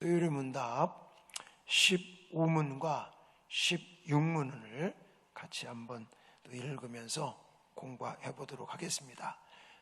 토요일 문답 15문과 16문을 같이 한번 읽으면서 공부해 보도록 하겠습니다.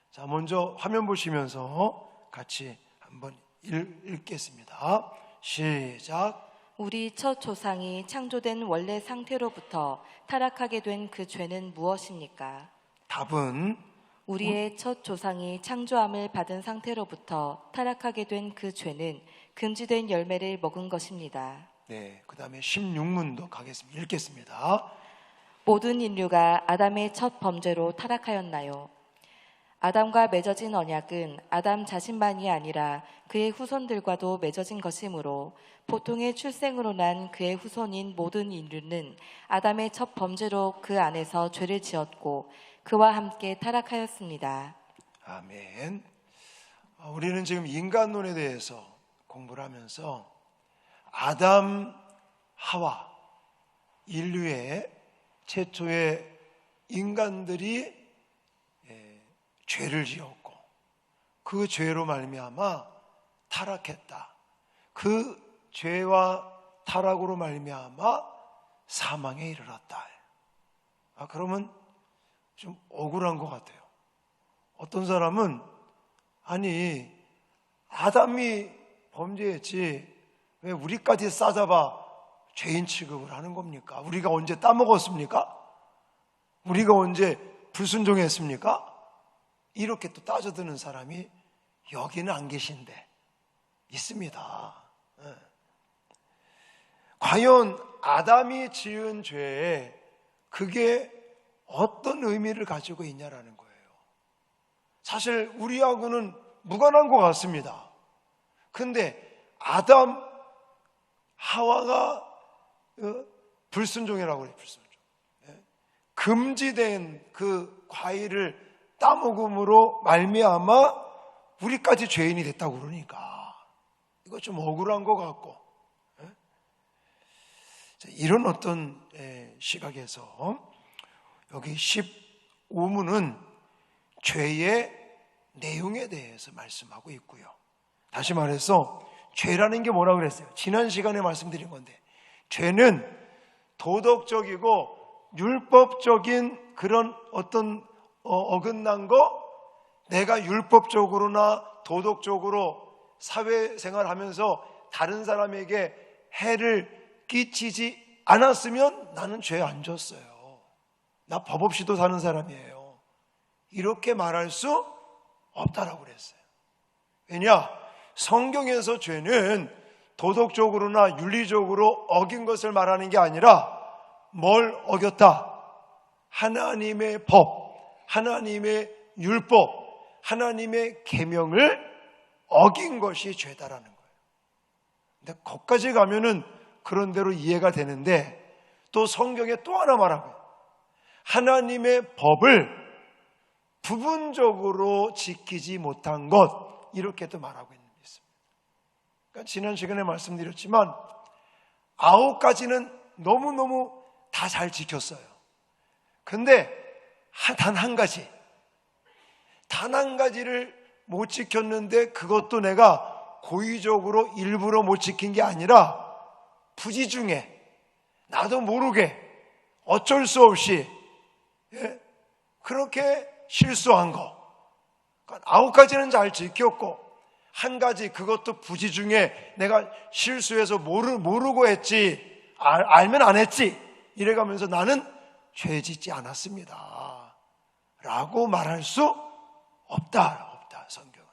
자, 먼저 화면 보시면서 같이 한번 읽겠습니다. 시작. 우리 첫 조상이 창조된 원래 상태로부터 타락하게 된 그 죄는 무엇입니까? 답은 우리의 첫 조상이 창조함을 받은 상태로부터 타락하게 된 그 죄는 금지된 열매를 먹은 것입니다. 네, 그 다음에 16문도 가겠습니다. 읽겠습니다. 모든 인류가 아담의 첫 범죄로 타락하였나요? 아담과 맺어진 언약은 아담 자신만이 아니라 그의 후손들과도 맺어진 것이므로 보통의 출생으로 난 그의 후손인 모든 인류는 아담의 첫 범죄로 그 안에서 죄를 지었고 그와 함께 타락하였습니다. 아멘. 우리는 지금 인간론에 대해서 공부를 하면서 아담, 하와, 인류의 최초의 인간들이 죄를 지었고 그 죄로 말미암아 타락했다. 그 죄와 타락으로 말미암아 사망에 이르렀다. 그러면 좀 억울한 것 같아요. 어떤 사람은 아니 아담이 범죄했지 왜 우리까지 싸잡아 죄인 취급을 하는 겁니까? 우리가 언제 따먹었습니까? 우리가 언제 불순종했습니까? 이렇게 또 따져드는 사람이 여기는 안 계신데 있습니다. 과연 아담이 지은 죄에 그게 어떤 의미를 가지고 있냐라는 거예요. 사실 우리하고는 무관한 것 같습니다. 근데 아담, 하와가 불순종이라고 그래요. 불순종. 금지된 그 과일을 따먹음으로 말미암아 우리까지 죄인이 됐다고 그러니까 이거 좀 억울한 것 같고, 이런 어떤 시각에서 여기 15문은 죄의 내용에 대해서 말씀하고 있고요. 다시 말해서 죄라는 게 뭐라고 그랬어요? 지난 시간에 말씀드린 건데 죄는 도덕적이고 율법적인 그런 어떤 어긋난 거, 내가 율법적으로나 도덕적으로 사회생활하면서 다른 사람에게 해를 끼치지 않았으면 나는 죄 안 졌어요. 나 법 없이도 사는 사람이에요. 이렇게 말할 수 없다라고 그랬어요. 왜냐? 성경에서 죄는 도덕적으로나 윤리적으로 어긴 것을 말하는 게 아니라 뭘 어겼다? 하나님의 법, 하나님의 율법, 하나님의 계명을 어긴 것이 죄다라는 거예요. 근데 거기까지 가면은 그런 대로 이해가 되는데 또 성경에 또 하나 말하고요. 하나님의 법을 부분적으로 지키지 못한 것, 이렇게도 말하고 있는 게 있습니다. 그러니까 지난 시간에 말씀드렸지만 9가지는 너무너무 다 잘 지켰어요. 근데 단 한 가지를 못 지켰는데 그것도 내가 고의적으로 일부러 못 지킨 게 아니라 부지중에 나도 모르게 어쩔 수 없이 그렇게 실수한 거. 9가지는 잘 지켰고 한 가지, 그것도 부지중에 내가 실수해서 모르고 했지, 알면 안 했지, 이래가면서 나는 죄 짓지 않았습니다 라고 말할 수 없다, 성경은.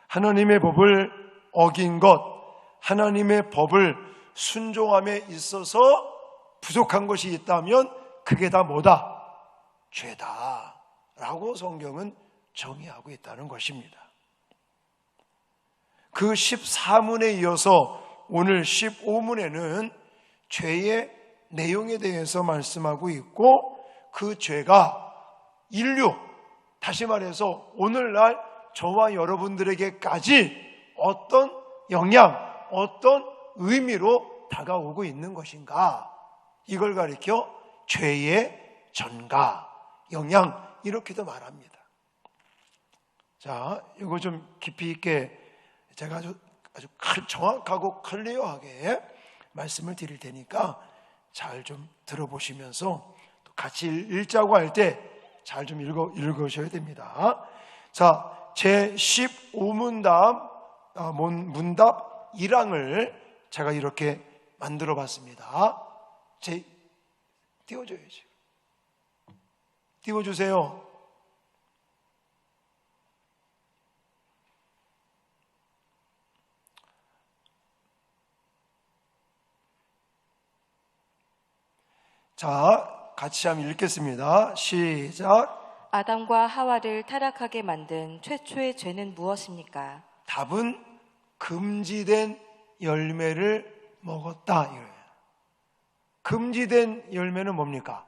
하나님의 법을 어긴 것, 하나님의 법을 순종함에 있어서 부족한 것이 있다면 그게 다 뭐다? 죄다 라고 성경은 정의하고 있다는 것입니다. 그 14문에 이어서 오늘 15문에는 죄의 내용에 대해서 말씀하고 있고 그 죄가 인류, 다시 말해서 오늘날 저와 여러분들에게까지 어떤 영향, 어떤 의미로 다가오고 있는 것인가, 이걸 가리켜 죄의 전가, 영향, 이렇게도 말합니다. 자, 이거 좀 깊이 있게 제가 아주 정확하고 클리어하게 말씀을 드릴 테니까 잘 좀 들어보시면서 또 같이 읽자고 할 때 잘 좀 읽으셔야 됩니다. 자, 제 15문답 문답 1항을 제가 이렇게 만들어 봤습니다. 띄워줘야지. 띄워주세요. 자, 같이 한번 읽겠습니다. 시작. 아담과 하와를 타락하게 만든 최초의 죄는 무엇입니까? 답은 금지된 열매를 먹었다 이거예요. 금지된 열매는 뭡니까?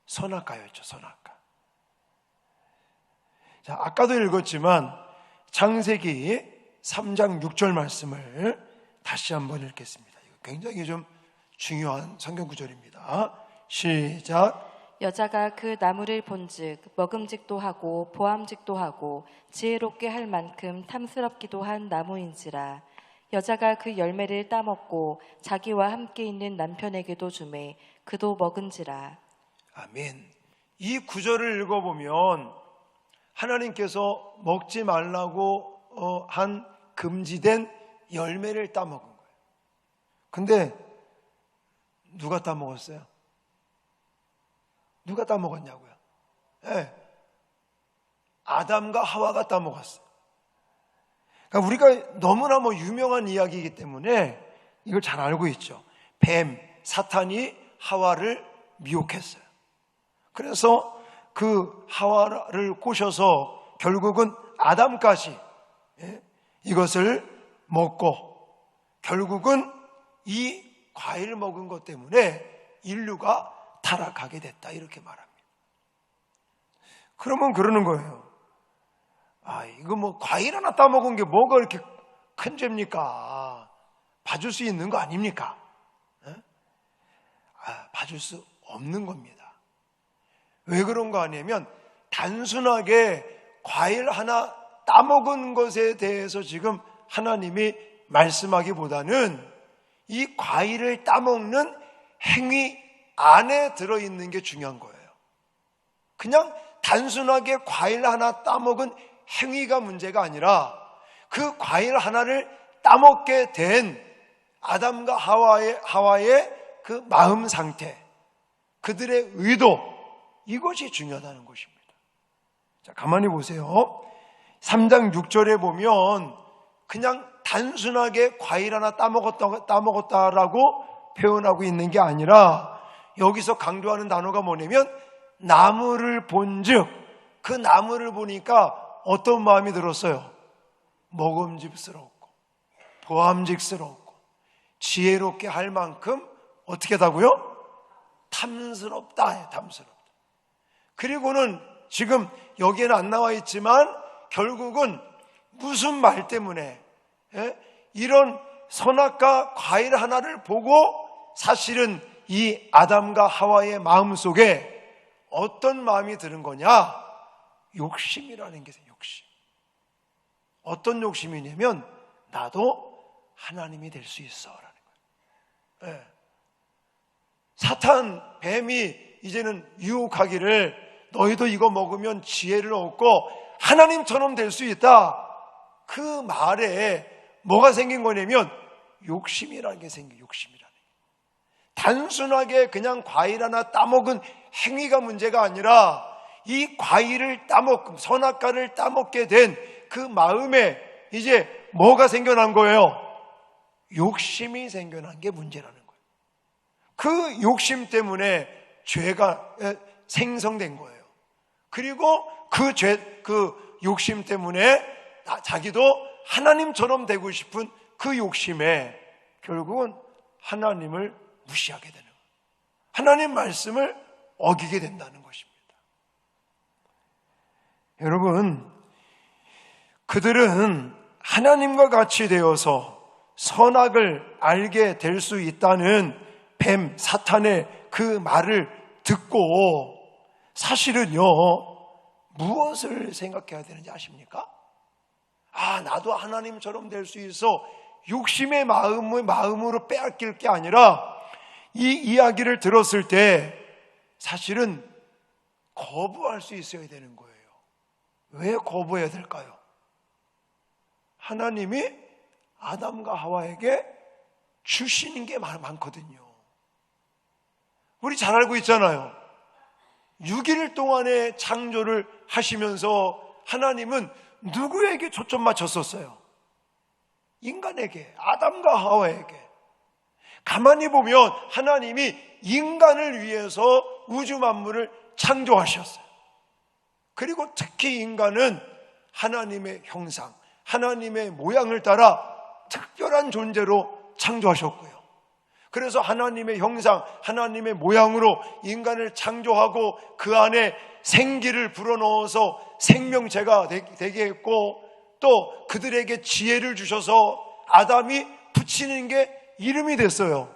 선악과였죠. 선악과. 자, 아까도 읽었지만 창세기 3장 6절 말씀을 다시 한번 읽겠습니다. 이거 굉장히 좀 중요한 성경 구절입니다. 시작. 여자가 그 나무를 본즉 먹음직도 하고 보암직도 하고 지혜롭게 할 만큼 탐스럽기도 한 나무인지라. 여자가 그 열매를 따먹고 자기와 함께 있는 남편에게도 주매 그도 먹은지라. 아멘. 이 구절을 읽어보면 하나님께서 먹지 말라고 한 금지된 열매를 따먹은 거예요. 근데 누가 따먹었어요? 누가 따먹었냐고요? 네. 아담과 하와가 따먹었어요. 그러니까 우리가 너무나 유명한 이야기이기 때문에 이걸 잘 알고 있죠. 뱀, 사탄이 하와를 미혹했어요. 그래서 그 하와를 꼬셔서 결국은 아담까지 이것을 먹고 결국은 이 과일을 먹은 것 때문에 인류가 타락하게 됐다 이렇게 말합니다. 그러면 그러는 거예요. 이거 과일 하나 따먹은 게 뭐가 이렇게 큰 죄입니까? 봐줄 수 있는 거 아닙니까? 봐줄 수 없는 겁니다. 왜 그런 거 아니면 단순하게 과일 하나 따먹은 것에 대해서 지금 하나님이 말씀하기보다는 이 과일을 따먹는 행위 안에 들어있는 게 중요한 거예요. 그냥 단순하게 과일 하나 따먹은 행위가 문제가 아니라 그 과일 하나를 따먹게 된 아담과 하와의 그 마음 상태, 그들의 의도, 이것이 중요하다는 것입니다. 자, 가만히 보세요. 3장 6절에 보면 그냥 단순하게 과일 하나 따먹었다라고 표현하고 있는 게 아니라 여기서 강조하는 단어가 뭐냐면 나무를 본즉, 그 나무를 보니까 어떤 마음이 들었어요? 먹음직스럽고 보암직스럽고 지혜롭게 할 만큼 어떻게 하다고요? 탐스럽다. 탐스럽다. 그리고는 지금 여기에는 안 나와 있지만 결국은 무슨 말 때문에 이런 선악과 과일 하나를 보고 사실은 이 아담과 하와의 마음속에 어떤 마음이 드는 거냐? 욕심이라는 게 있어요. 욕심. 어떤 욕심이냐면 나도 하나님이 될 수 있어 라는 거예요. 사탄, 뱀이 이제는 유혹하기를 너희도 이거 먹으면 지혜를 얻고 하나님처럼 될 수 있다. 그 말에 뭐가 생긴 거냐면 욕심이라는 게 생겨요. 욕심이라는 게. 단순하게 그냥 과일 하나 따먹은 행위가 문제가 아니라 이 과일을 선악과를 따먹게 된 그 마음에 이제 뭐가 생겨난 거예요? 욕심이 생겨난 게 문제라는 거예요. 그 욕심 때문에 죄가 생성된 거예요. 그리고 그 욕심 때문에 자기도 하나님처럼 되고 싶은 그 욕심에 결국은 하나님을 무시하게 되는 거예요. 하나님 말씀을 어기게 된다는 것입니다. 여러분, 그들은 하나님과 같이 되어서 선악을 알게 될 수 있다는 뱀, 사탄의 그 말을 듣고 사실은요, 무엇을 생각해야 되는지 아십니까? 나도 하나님처럼 될 수 있어. 욕심의 마음으로 빼앗길 게 아니라 이 이야기를 들었을 때 사실은 거부할 수 있어야 되는 거예요. 왜 거부해야 될까요? 하나님이 아담과 하와에게 주시는 게 많거든요. 우리 잘 알고 있잖아요. 6일 동안의 창조를 하시면서 하나님은 누구에게 초점 맞췄었어요? 인간에게, 아담과 하와에게. 가만히 보면 하나님이 인간을 위해서 우주 만물을 창조하셨어요. 그리고 특히 인간은 하나님의 형상, 하나님의 모양을 따라 특별한 존재로 창조하셨고요. 그래서 하나님의 형상, 하나님의 모양으로 인간을 창조하고 그 안에 생기를 불어넣어서 생명체가 되게 했고, 또 그들에게 지혜를 주셔서 아담이 붙이는 게 이름이 됐어요.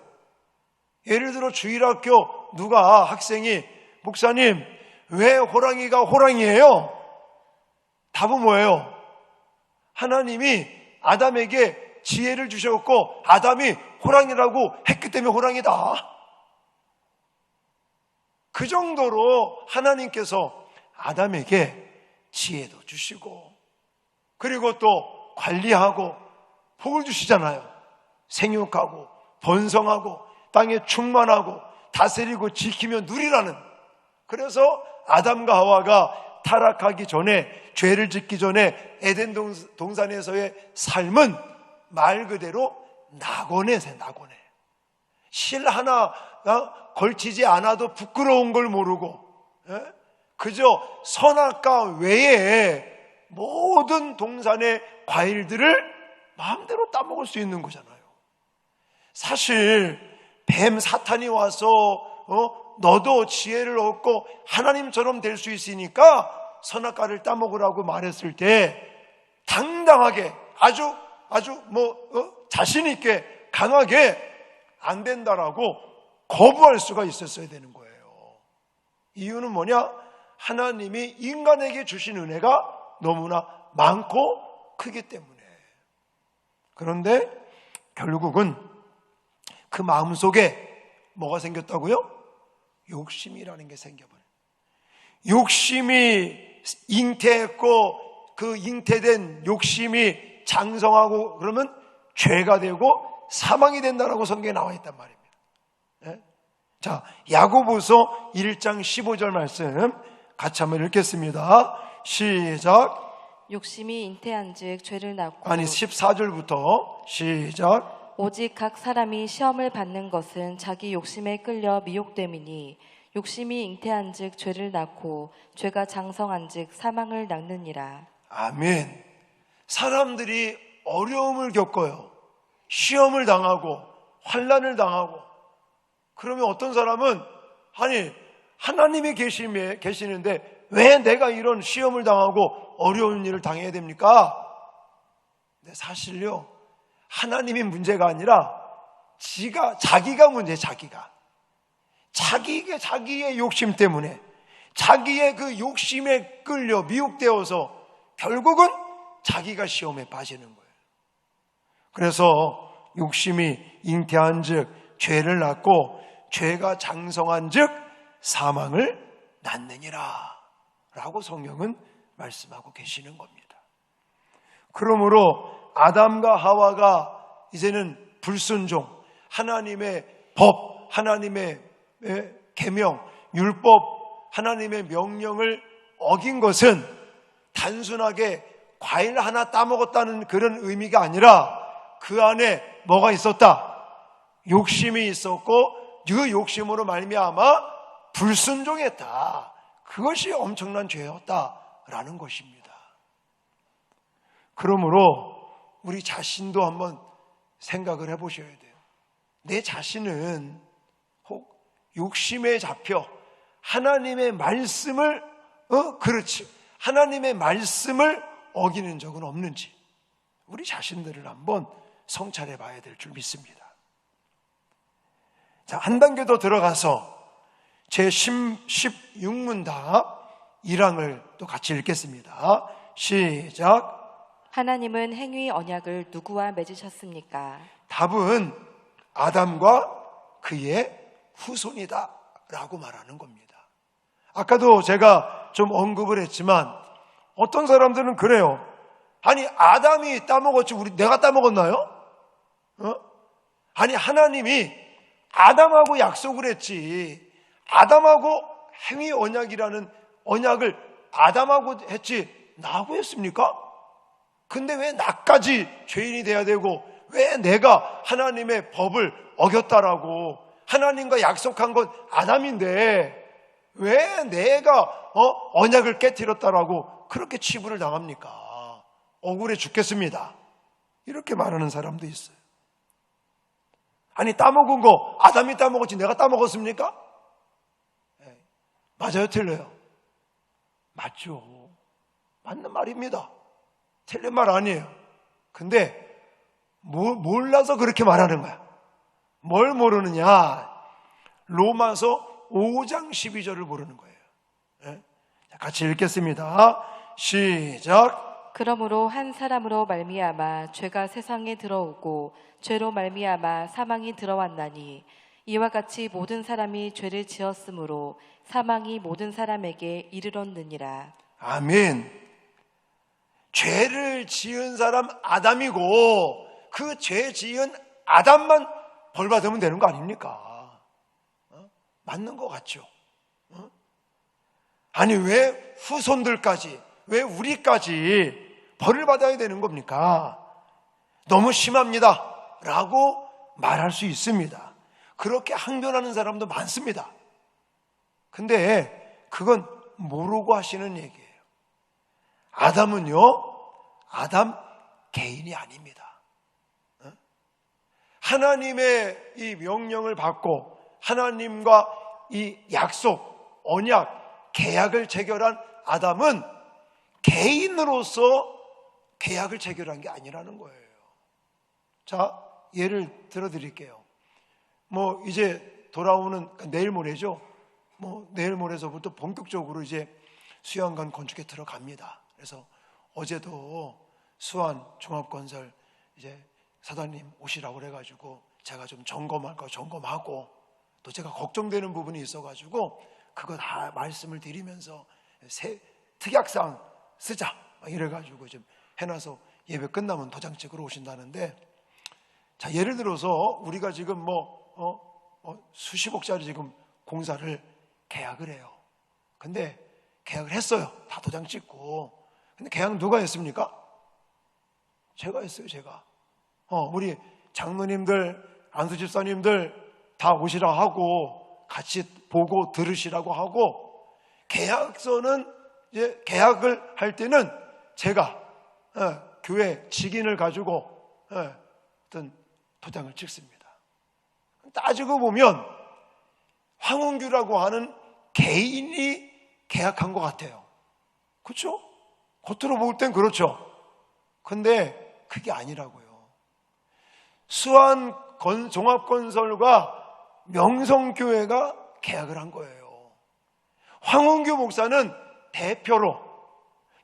예를 들어 주일학교 누가 학생이 목사님 왜 호랑이가 호랑이에요? 답은 뭐예요? 하나님이 아담에게 지혜를 주셨고 아담이 호랑이라고 했기 때문에 호랑이다. 그 정도로 하나님께서 아담에게 지혜도 주시고 그리고 또 관리하고 복을 주시잖아요. 생육하고 번성하고 땅에 충만하고 다스리고 지키며 누리라는. 그래서 아담과 하와가 타락하기 전에, 죄를 짓기 전에 에덴 동산에서의 삶은 말 그대로 낙원에서 낙원에 실 하나가 걸치지 않아도 부끄러운 걸 모르고 그저 선악과 외에 모든 동산의 과일들을 마음대로 따먹을 수 있는 거잖아요. 사실 뱀 사탄이 와서 너도 지혜를 얻고 하나님처럼 될 수 있으니까 선악과를 따먹으라고 말했을 때 당당하게 아주 자신 있게 강하게 안 된다라고 거부할 수가 있었어야 되는 거예요. 이유는 뭐냐? 하나님이 인간에게 주신 은혜가 너무나 많고 크기 때문에. 그런데 결국은 그 마음속에 뭐가 생겼다고요? 욕심이라는 게 생겨버려요. 욕심이 잉태했고 그 잉태된 욕심이 장성하고 그러면 죄가 되고 사망이 된다라고 성경에 나와 있단 말입니다. 네? 자, 야고보서 1장 15절 말씀 같이 한번 읽겠습니다. 시작. 욕심이 잉태한즉 죄를 낳고 14절부터 시작. 오직 각 사람이 시험을 받는 것은 자기 욕심에 끌려 미혹됨이니 욕심이 잉태한즉 죄를 낳고 죄가 장성한즉 사망을 낳느니라. 아멘. 사람들이 어려움을 겪어요. 시험을 당하고 환난을 당하고. 그러면 어떤 사람은 아니 하나님이 계시는데 왜 내가 이런 시험을 당하고 어려운 일을 당해야 됩니까? 근데 사실요, 하나님이 문제가 아니라 자기가 문제예요. 자기의 욕심 때문에, 자기의 그 욕심에 끌려 미혹되어서 결국은 자기가 시험에 빠지는 거예요. 그래서 욕심이 잉태한 즉 죄를 낳고 죄가 장성한 즉 사망을 낳느니라 라고 성경은 말씀하고 계시는 겁니다. 그러므로 아담과 하와가 이제는 불순종, 하나님의 법, 하나님의 계명, 율법, 하나님의 명령을 어긴 것은 단순하게 과일 하나 따먹었다는 그런 의미가 아니라 그 안에 뭐가 있었다? 욕심이 있었고 그 욕심으로 말미암아 불순종했다. 그것이 엄청난 죄였다라는 것입니다. 그러므로 우리 자신도 한번 생각을 해보셔야 돼요. 내 자신은 혹 욕심에 잡혀 하나님의 말씀을 하나님의 말씀을 어기는 적은 없는지 우리 자신들을 한번 성찰해 봐야 될 줄 믿습니다. 자, 한 단계 더 들어가서 제 16문답 1항을 또 같이 읽겠습니다. 시작. 하나님은 행위 언약을 누구와 맺으셨습니까? 답은 아담과 그의 후손이다 라고 말하는 겁니다. 아까도 제가 좀 언급을 했지만 어떤 사람들은 그래요. 아니 아담이 따먹었지 내가 따먹었나요? 아니 하나님이 아담하고 약속을 했지, 아담하고 행위 언약이라는 언약을 아담하고 했지 나하고 했습니까? 근데 왜 나까지 죄인이 돼야 되고, 왜 내가 하나님의 법을 어겼다라고, 하나님과 약속한 건 아담인데 왜 내가 언약을 깨뜨렸다라고 그렇게 치부를 당합니까? 억울해 죽겠습니다. 이렇게 말하는 사람도 있어요. 아니 따먹은 거 아담이 따먹었지 내가 따먹었습니까? 맞아요, 틀려요? 맞죠. 맞는 말입니다. 틀린 말 아니에요. 근데 몰라서 그렇게 말하는 거야. 뭘 모르느냐? 로마서 5장 12절을 모르는 거예요. 같이 읽겠습니다. 시작. 그러므로 한 사람으로 말미암아 죄가 세상에 들어오고 죄로 말미암아 사망이 들어왔나니 이와 같이 모든 사람이 죄를 지었으므로 사망이 모든 사람에게 이르렀느니라. 아멘. 죄를 지은 사람 아담이고 그 죄 지은 아담만 벌 받으면 되는 거 아닙니까? 맞는 것 같죠? 아니 왜 후손들까지, 왜 우리까지 벌을 받아야 되는 겁니까? 너무 심합니다 라고 말할 수 있습니다. 그렇게 항변하는 사람도 많습니다. 근데 그건 모르고 하시는 얘기예요. 아담은요, 아담 개인이 아닙니다. 하나님의 이 명령을 받고 하나님과 이 약속, 언약, 계약을 체결한 아담은 개인으로서 계약을 체결한 게 아니라는 거예요. 자, 예를 들어 드릴게요. 이제 돌아오는 내일 모레죠. 내일 모레서부터 본격적으로 이제 수양관 건축에 들어갑니다. 그래서 어제도 수안 종합건설 이제 사장님 오시라고 그래가지고 제가 좀 점검할 거 점검하고, 또 제가 걱정되는 부분이 있어가지고 그거 다 말씀을 드리면서 특약상 쓰자 이래가지고 좀 해놔서 예배 끝나면 도장 찍으러 오신다는데, 자 예를 들어서 우리가 지금 수십억짜리 지금 공사를 계약을 해요. 근데 계약을 했어요. 다 도장 찍고. 근데 계약 누가 했습니까? 제가 했어요. 제가. 우리 장로님들, 안수집사님들 다 오시라 하고 같이 보고 들으시라고 하고, 계약서는 이제 계약을 할 때는 제가 교회 직인을 가지고 어떤 도장을 찍습니다. 따지고 보면 황운규라고 하는 개인이 계약한 것 같아요. 그렇죠? 겉으로 볼 땐 그렇죠. 근데 그게 아니라고요. 수안 종합건설과 명성교회가 계약을 한 거예요. 황운규 목사는 대표로,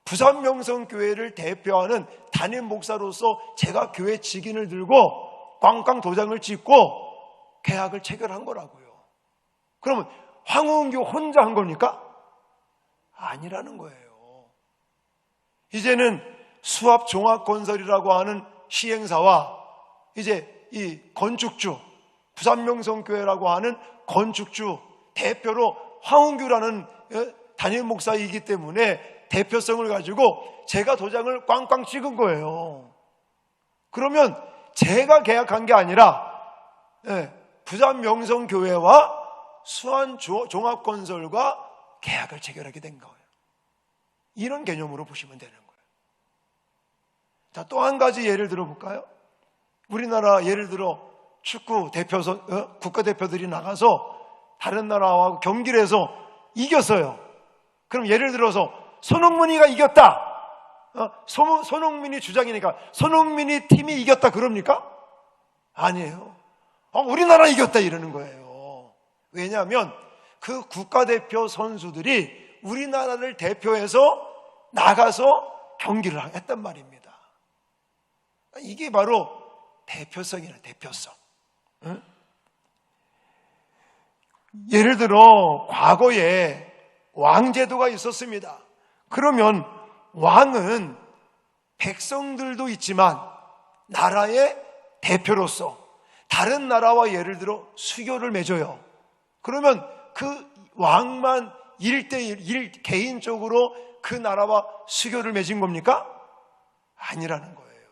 부산 명성교회를 대표하는 담임 목사로서 제가 교회 직인을 들고 꽝꽝 도장을 찍고 계약을 체결한 거라고요. 그러면 황운규 혼자 한 겁니까? 아니라는 거예요. 이제는 수합종합건설이라고 하는 시행사와 이제 이 건축주, 부산명성교회라고 하는 건축주 대표로 황운규라는 담임 목사이기 때문에 대표성을 가지고 제가 도장을 꽝꽝 찍은 거예요. 그러면 제가 계약한 게 아니라 부산명성교회와 수안종합건설과 계약을 체결하게 된 거예요. 이런 개념으로 보시면 되는 거예요. 자, 또 한 가지 예를 들어볼까요? 우리나라 예를 들어 축구 국가대표들이 나가서 다른 나라와 경기를 해서 이겼어요. 그럼 예를 들어서 손흥민이가 이겼다. 손흥민이 주장이니까 손흥민이 팀이 이겼다 그럽니까? 아니에요. 우리나라 이겼다 이러는 거예요. 왜냐하면 그 국가대표 선수들이 우리나라를 대표해서 나가서 경기를 했단 말입니다. 이게 바로 대표성이라, 대표성. 예를 들어 과거에 왕제도가 있었습니다. 그러면 왕은 백성들도 있지만 나라의 대표로서 다른 나라와 예를 들어 수교를 맺어요. 그러면 그 왕만 1대1 개인적으로 그 나라와 수교를 맺은 겁니까? 아니라는 거예요.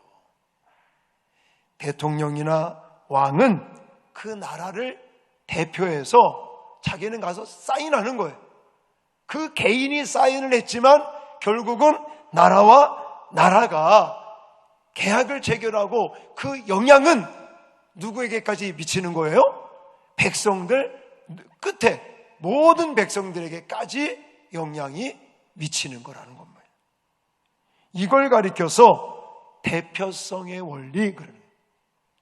대통령이나 왕은 그 나라를 대표해서 자기는 가서 사인하는 거예요. 그 개인이 사인을 했지만 결국은 나라가 계약을 체결하고 그 영향은 누구에게까지 미치는 거예요? 백성들 끝에 모든 백성들에게까지 영향이 미치는 거라는 겁니다. 이걸 가리켜서 대표성의 원리,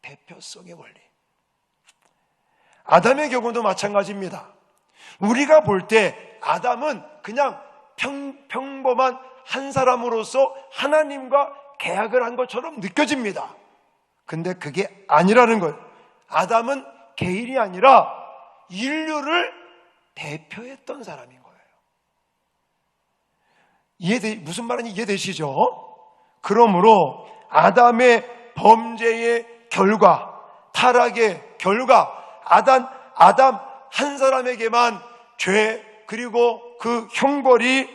대표성의 원리. 아담의 경우도 마찬가지입니다. 우리가 볼 때 아담은 그냥 평범한 한 사람으로서 하나님과 계약을 한 것처럼 느껴집니다. 근데 그게 아니라는 거예요. 아담은 개인이 아니라 인류를 대표했던 사람인 거예요. 무슨 말인지 이해되시죠? 그러므로 아담의 범죄의 결과, 타락의 결과, 아담 한 사람에게만 죄 그리고 그 형벌이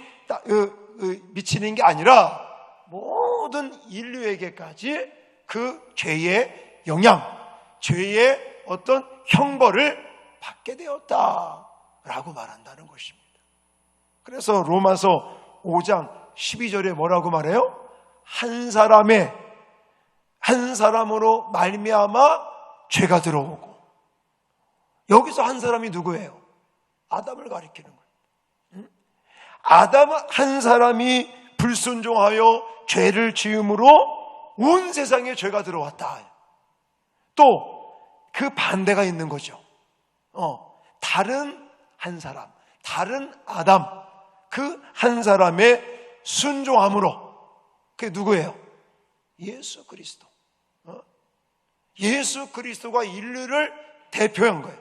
미치는 게 아니라 모든 인류에게까지 그 죄의 영향, 죄의 어떤 형벌을 받게 되었다라고 말한다는 것입니다. 그래서 로마서 5장 12절에 뭐라고 말해요? 한 사람으로 말미암아 죄가 들어오고, 여기서 한 사람이 누구예요? 아담을 가리키는 거예요. 아담 한 사람이 불순종하여 죄를 지음으로 온 세상에 죄가 들어왔다. 또 그 반대가 있는 거죠. 다른 한 사람, 다른 아담, 그 한 사람의 순종함으로, 그게 누구예요? 예수 그리스도. 예수 그리스도가 인류를 대표한 거예요.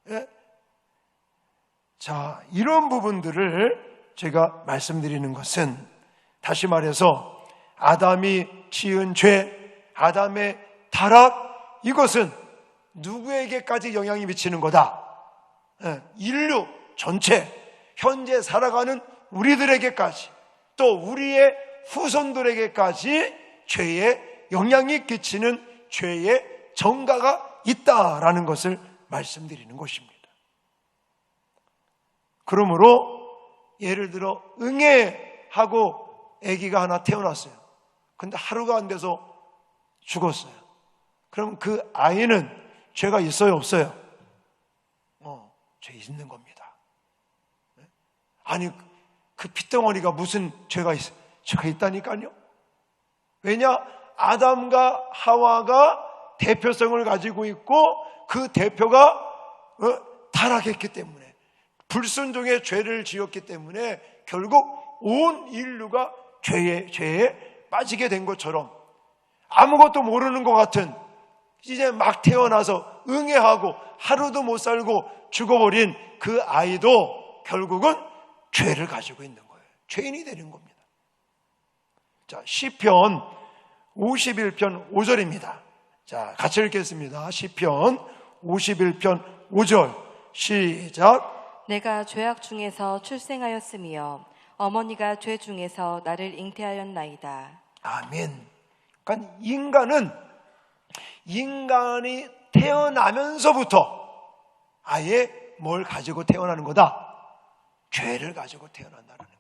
예? 자, 이런 부분들을 제가 말씀드리는 것은, 다시 말해서 아담이 지은 죄, 아담의 타락, 이것은 누구에게까지 영향이 미치는 거다? 인류 전체, 현재 살아가는 우리들에게까지, 또 우리의 후손들에게까지 죄의 영향이 끼치는 죄의 정가가 있다라는 것을 말씀드리는 것입니다. 그러므로 예를 들어 응애하고 아기가 하나 태어났어요. 근데 하루가 안 돼서 죽었어요. 그럼 그 아이는 죄가 있어요, 없어요? 죄 있는 겁니다. 아니, 그 핏덩어리가 무슨 죄가 있어요? 죄가 있다니까요. 왜냐? 아담과 하와가 대표성을 가지고 있고 그 대표가 타락했기 때문에, 불순종의 죄를 지었기 때문에 결국 온 인류가 죄에 빠지게 된 것처럼, 아무것도 모르는 것 같은, 이제 막 태어나서 응애하고 하루도 못 살고 죽어버린 그 아이도 결국은 죄를 가지고 있는 거예요. 죄인이 되는 겁니다. 자, 시편 51편 5절입니다. 자, 같이 읽겠습니다. 시편 51편 5절 시작. 내가 죄악 중에서 출생하였으며 어머니가 죄 중에서 나를 잉태하였나이다. 아멘. 그러니까 인간이 태어나면서부터 아예 뭘 가지고 태어나는 거다? 죄를 가지고 태어난다는 거예요.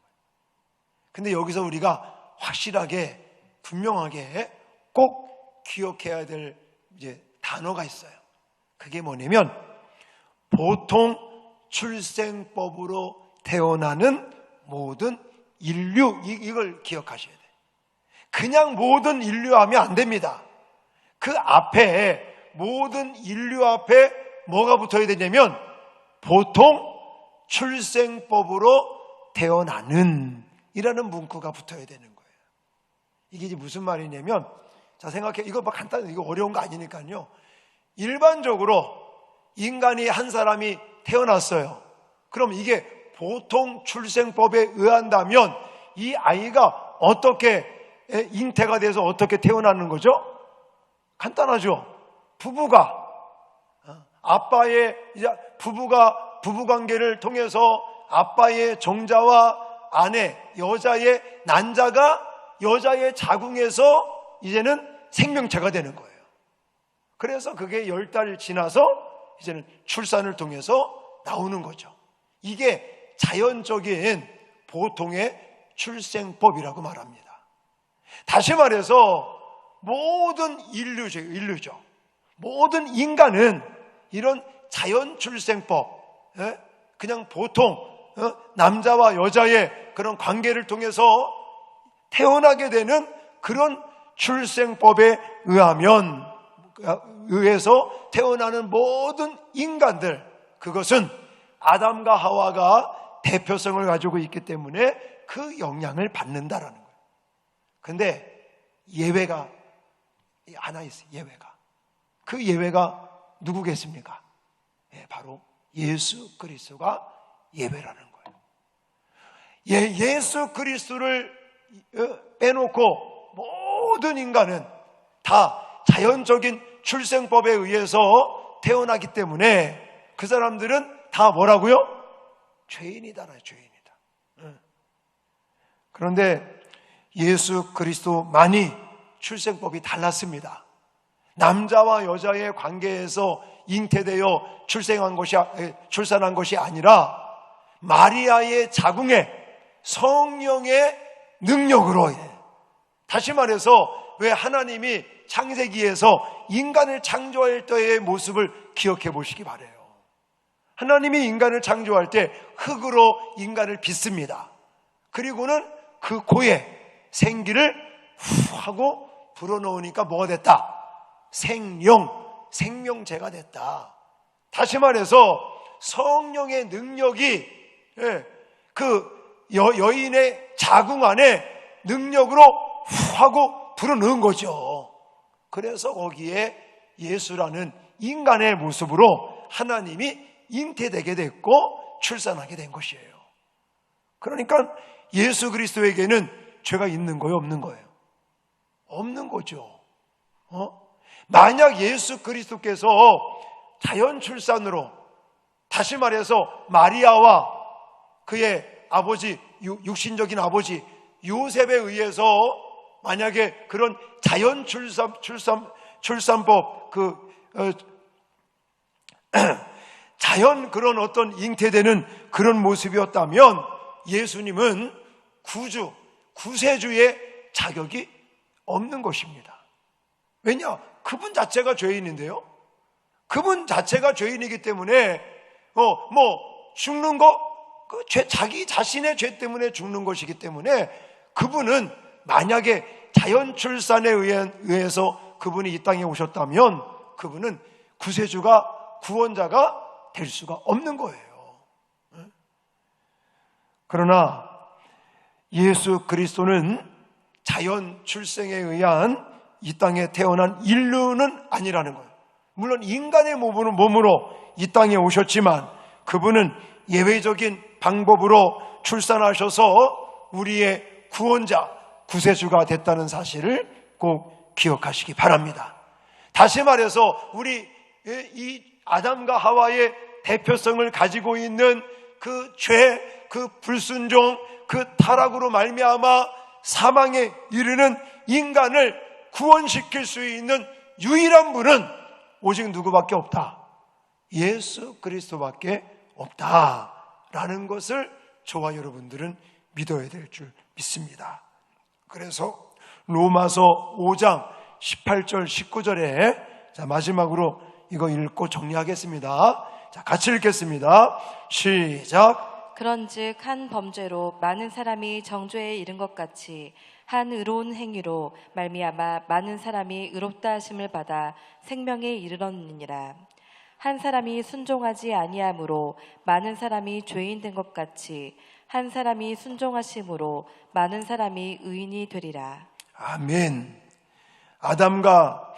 근데 여기서 우리가 확실하게, 분명하게 꼭 기억해야 될 단어가 있어요. 그게 뭐냐면, 보통 출생법으로 태어나는 모든 인류, 이걸 기억하셔야 돼요. 그냥 모든 인류 하면 안 됩니다. 그 앞에, 모든 인류 앞에 뭐가 붙어야 되냐면, 보통 출생법으로 태어나는 이라는 문구가 붙어야 되는 거예요. 이게 이제 무슨 말이냐면, 자, 생각해. 이거 뭐 간단해. 이거 어려운 거 아니니까요. 일반적으로 인간이 한 사람이 태어났어요. 그럼 이게 보통 출생법에 의한다면 이 아이가 어떻게 잉태가 돼서 어떻게 태어나는 거죠? 간단하죠. 부부가 부부관계를 통해서 아빠의 정자와 아내, 여자의 난자가 여자의 자궁에서 이제는 생명체가 되는 거예요. 그래서 그게 10달 지나서 이제는 출산을 통해서 나오는 거죠. 이게 자연적인 보통의 출생법이라고 말합니다. 다시 말해서 모든 인류죠. 모든 인간은 이런 자연 출생법, 그냥 보통 남자와 여자의 그런 관계를 통해서 태어나게 되는 그런 출생법에 의해서 태어나는 모든 인간들, 그것은 아담과 하와가 대표성을 가지고 있기 때문에 그 영향을 받는다라는 거예요. 근데 예외가 하나 있어요. 예외가. 그 예외가 누구겠습니까? 바로 예수 그리스도가 예외라는 거예요. 예수 그리스도를 빼놓고 모든 인간은 다 자연적인 출생법에 의해서 태어나기 때문에 그 사람들은 다 뭐라고요? 죄인이다라요. 죄인이다. 그런데 예수 그리스도만이 출생법이 달랐습니다. 남자와 여자의 관계에서 잉태되어 출산한 것이 아니라 마리아의 자궁에 성령의 능력으로, 다시 말해서 왜 하나님이 창세기에서 인간을 창조할 때의 모습을 기억해 보시기 바라요. 하나님이 인간을 창조할 때 흙으로 인간을 빚습니다. 그리고는 그 코에 생기를 후 하고 불어넣으니까 뭐가 됐다? 생명체가 됐다. 다시 말해서 성령의 능력이 그 여인의 자궁 안에 능력으로 후 하고 불어넣은 거죠. 그래서 거기에 예수라는 인간의 모습으로 하나님이 잉태되게 됐고 출산하게 된 것이에요. 그러니까 예수 그리스도에게는 죄가 있는 거예요, 없는 거예요? 없는 거죠. 만약 예수 그리스도께서 자연 출산으로, 다시 말해서 마리아와 그의 아버지, 육신적인 아버지 요셉에 의해서 만약에 그런 자연 출산법, 자연 그런 어떤 잉태되는 그런 모습이었다면 예수님은 구세주의 자격이 없는 것입니다. 왜냐? 그분 자체가 죄인인데요. 그분 자체가 죄인이기 때문에 죽는 거 자기 자신의 죄 때문에 죽는 것이기 때문에 그분은 만약에 자연 출산에 의해서 그분이 이 땅에 오셨다면 그분은 구세주가 구원자가 될 수가 없는 거예요. 그러나 예수 그리스도는 자연 출생에 의한 이 땅에 태어난 인류는 아니라는 거예요. 물론 인간의 몸으로 이 땅에 오셨지만 그분은 예외적인 방법으로 출산하셔서 우리의 구원자, 구세주가 됐다는 사실을 꼭 기억하시기 바랍니다. 다시 말해서 우리 이 아담과 하와의 대표성을 가지고 있는 그 죄, 그 불순종, 그 타락으로 말미암아 사망에 이르는 인간을 구원시킬 수 있는 유일한 분은 오직 누구밖에 없다? 예수 그리스도밖에 없다라는 것을 저와 여러분들은 믿어야 될 줄 믿습니다. 그래서 로마서 5장 18절 19절에 자, 마지막으로 이거 읽고 정리하겠습니다. 자, 같이 읽겠습니다. 시작. 그런즉 한 범죄로 많은 사람이 정죄에 이른 것 같이 한 의로운 행위로 말미암아 많은 사람이 의롭다 하심을 받아 생명에 이르렀느니라. 한 사람이 순종하지 아니함으로 많은 사람이 죄인 된 것 같이 한 사람이 순종하심으로 많은 사람이 의인이 되리라. 아멘. 아담과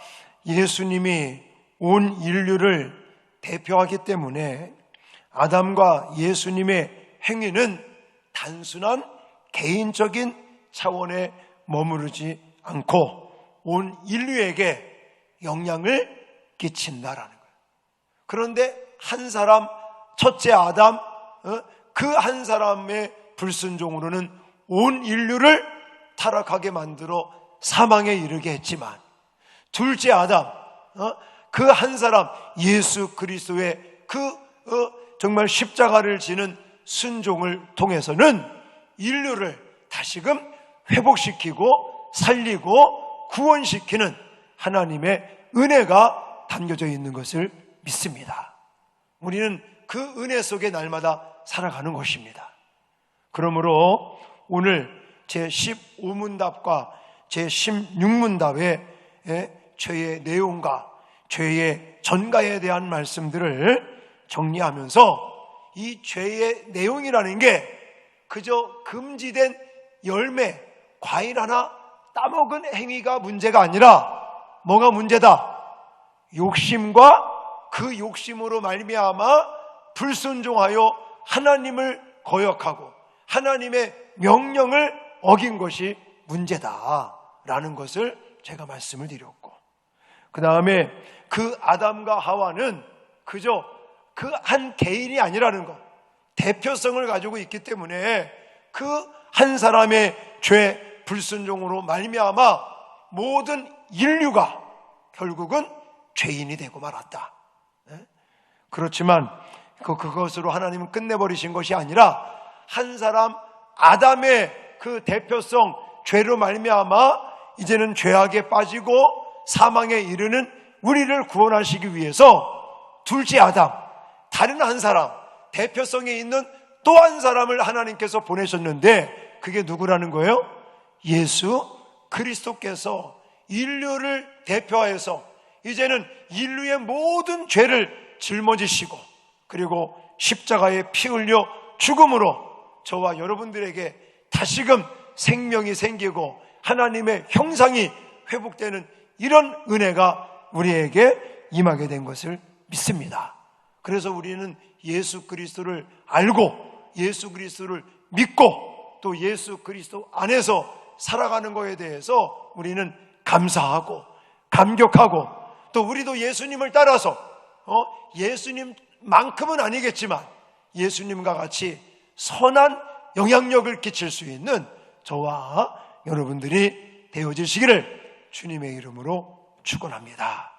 예수님이 온 인류를 대표하기 때문에 아담과 예수님의 행위는 단순한 개인적인 차원에 머무르지 않고 온 인류에게 영향을 끼친다라는 거예요. 그런데 한 사람, 첫째 아담, 그 한 사람의 불순종으로는 온 인류를 타락하게 만들어 사망에 이르게 했지만, 둘째 아담, 그 한 사람 예수 그리스도의 정말 십자가를 지는 순종을 통해서는 인류를 다시금 회복시키고 살리고 구원시키는 하나님의 은혜가 담겨져 있는 것을 믿습니다. 우리는 그 은혜 속에 날마다 살아가는 것입니다. 그러므로 오늘 제15문답과 제16문답의 죄의 내용과 죄의 전가에 대한 말씀들을 정리하면서 이 죄의 내용이라는 게 그저 금지된 열매, 과일 하나 따먹은 행위가 문제가 아니라 뭐가 문제다? 욕심과 그 욕심으로 말미암아 불순종하여 하나님을 거역하고 하나님의 명령을 어긴 것이 문제다라는 것을 제가 말씀을 드렸고, 그 다음에 그 아담과 하와는 그저 그 한 개인이 아니라는 것, 대표성을 가지고 있기 때문에 그 한 사람의 죄, 불순종으로 말미암아 모든 인류가 결국은 죄인이 되고 말았다. 그렇지만 그것으로 하나님은 끝내버리신 것이 아니라 한 사람 아담의 그 대표성, 죄로 말미암아 이제는 죄악에 빠지고 사망에 이르는 우리를 구원하시기 위해서 둘째 아담, 다른 한 사람, 대표성에 있는 또 한 사람을 하나님께서 보내셨는데 그게 누구라는 거예요? 예수 그리스도께서 인류를 대표하여서 이제는 인류의 모든 죄를 짊어지시고 그리고 십자가에 피 흘려 죽음으로 저와 여러분들에게 다시금 생명이 생기고 하나님의 형상이 회복되는 이런 은혜가 우리에게 임하게 된 것을 믿습니다. 그래서 우리는 예수 그리스도를 알고 예수 그리스도를 믿고 또 예수 그리스도 안에서 살아가는 것에 대해서 우리는 감사하고 감격하고 또 우리도 예수님을 따라서 예수님만큼은 아니겠지만 예수님과 같이 선한 영향력을 끼칠 수 있는 저와 여러분들이 되어지시기를 주님의 이름으로 축원합니다.